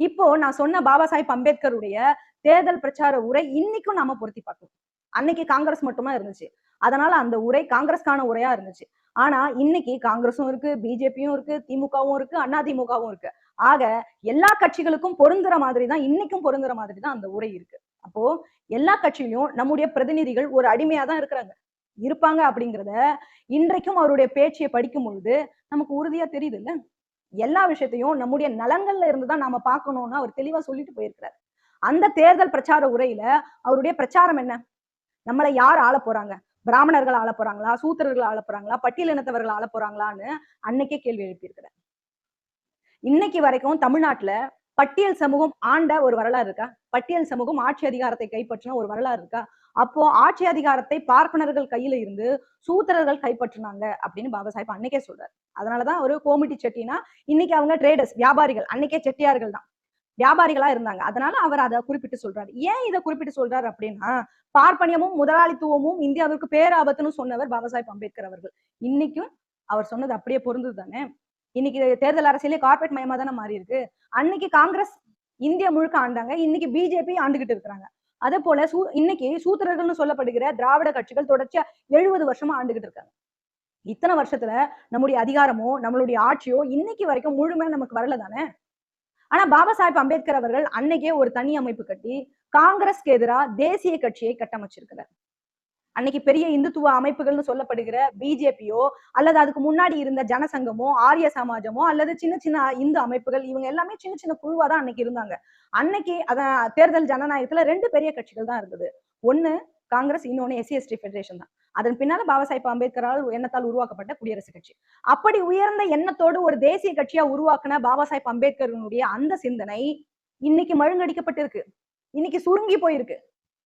இப்போ நான் சொன்ன பாபா சாஹிப் அம்பேத்கருடைய தேர்தல் பிரச்சார உரை இன்னைக்கும் நாம பொருத்தி பார்க்கணும். அன்னைக்கு காங்கிரஸ் மட்டுமா இருந்துச்சு. அதனால அந்த உரை காங்கிரஸ்கான உரையா இருந்துச்சு. ஆனா இன்னைக்கு காங்கிரஸும் இருக்கு, பிஜேபியும் இருக்கு, திமுகவும் இருக்கு, அதிமுகவும் இருக்கு. ஆக எல்லா கட்சிகளுக்கும் பொருந்துற மாதிரி தான் இன்னைக்கும் பொருந்துற மாதிரி தான் அந்த உரை இருக்கு. அப்போ எல்லா கட்சியிலும் நம்முடைய பிரதிநிதிகள் ஒரு அடிமையா தான் இருக்கிறாங்க. இருப்பாங்க அப்படிங்கிறத இன்றைக்கும் அவருடைய பேச்சை படிக்கும் பொழுது நமக்கு உறுதியா தெரியுது இல்ல. எல்லா விஷயத்தையும் நம்முடைய நலன்கள்ல இருந்துதான் நாம பார்க்கணும்னு அவர் தெளிவா சொல்லிட்டு போயிருக்கிறார். அந்த தேர்தல் பிரச்சார உரையில அவருடைய பிரச்சாரம் என்ன? நம்மளை யார் ஆள போறாங்க? பிராமணர்கள் ஆள போறாங்களா? சூத்திரர்கள் ஆள போறாங்களா? பட்டியலினத்தவர்கள் ஆள போறாங்களான்னு அன்னைக்கே கேள்வி எழுப்பியிருக்கிறார். இன்னைக்கு வரைக்கும் தமிழ்நாட்டுல பட்டியல் சமூகம் ஆண்ட ஒரு வரலாறு இருக்கா? பட்டியல் சமூகம் ஆட்சி அதிகாரத்தை கைப்பற்றின ஒரு வரலாறு இருக்கா? அப்போ ஆட்சி அதிகாரத்தை பார்ப்பனர்கள் கையில இருந்து சூத்திரர்கள் கைப்பற்றினாங்க அப்படின்னு பாபா சாஹிப் அன்னைக்கே சொல்றாரு. அதனாலதான் ஒரு கோமிட்டி செட்டினா இன்னைக்கு அவங்க ட்ரேடர்ஸ், வியாபாரிகள், அன்னைக்கே செட்டியார்கள் தான் வியாபாரிகளா இருந்தாங்க. அதனால அவர் அதை குறிப்பிட்டு சொல்றாரு. ஏன் இதை குறிப்பிட்டு சொல்றாரு அப்படின்னா, பார்ப்பனியமும் முதலாளித்துவமும் இந்தியாவிற்கு பேராபத்துன்னு சொன்னவர் பாபா சாஹிப் அம்பேத்கர் அவர்கள். இன்னைக்கும் அவர் சொன்னது அப்படியே பொருந்தது தானே. இன்னைக்கு தேர்தல் அரசியலே கார்பரேட் மயமா தானே மாறி இருக்கு. அன்னைக்கு காங்கிரஸ் இந்தியா முழுக்க ஆண்டாங்க, இன்னைக்கு பிஜேபி ஆண்டுகிட்டு இருக்கிறாங்க. அதே போல இன்னைக்கு சூத்திரர்கள்னு சொல்லப்படுகிற திராவிட கட்சிகள் தொடர்ச்சியா 70 வருஷமா ஆண்டுகிட்டு இருக்காங்க. இத்தனை வருஷத்துல நம்முடைய அதிகாரமோ நம்மளுடைய ஆட்சியோ இன்னைக்கு வரைக்கும் முழுமையா நமக்கு வரல தானே. ஆனா பாபா சாஹிப் அம்பேத்கர் அவர்கள் அன்னைக்கே ஒரு தனி அமைப்பு கட்டி காங்கிரஸ்க்கு எதிராக தேசிய கட்சியை கட்டமைச்சிருக்கிறார். அன்னைக்கு பெரிய இந்துத்துவ அமைப்புகள்னு சொல்லப்படுகிற பிஜேபியோ அல்லது அதுக்கு முன்னாடி இருந்த ஜனசங்கமோ ஆரிய சமாஜமோ அல்லது சின்ன சின்ன இந்து அமைப்புகள் இவங்க எல்லாமே சின்ன சின்ன குழுவா தான் அன்னைக்கு இருந்தாங்க. அன்னைக்கு அதான் தேர்தல் ஜனநாயகத்துல 2 பெரிய கட்சிகள் தான் இருந்தது. ஒண்ணு காங்கிரஸ், இன்னொன்னு SC/ST ஃபெடரேஷன் தான். அதன் பின்னால பாபா சாஹிப் அம்பேத்கரால் எண்ணத்தால் உருவாக்கப்பட்ட குடியரசுக் கட்சி. அப்படி உயர்ந்த எண்ணத்தோடு ஒரு தேசிய கட்சியா உருவாக்குன பாபா சாஹிப் அம்பேத்கருடைய அந்த சிந்தனை இன்னைக்கு மழுங்கடிக்கப்பட்டிருக்கு. இன்னைக்கு சுருங்கி போயிருக்கு.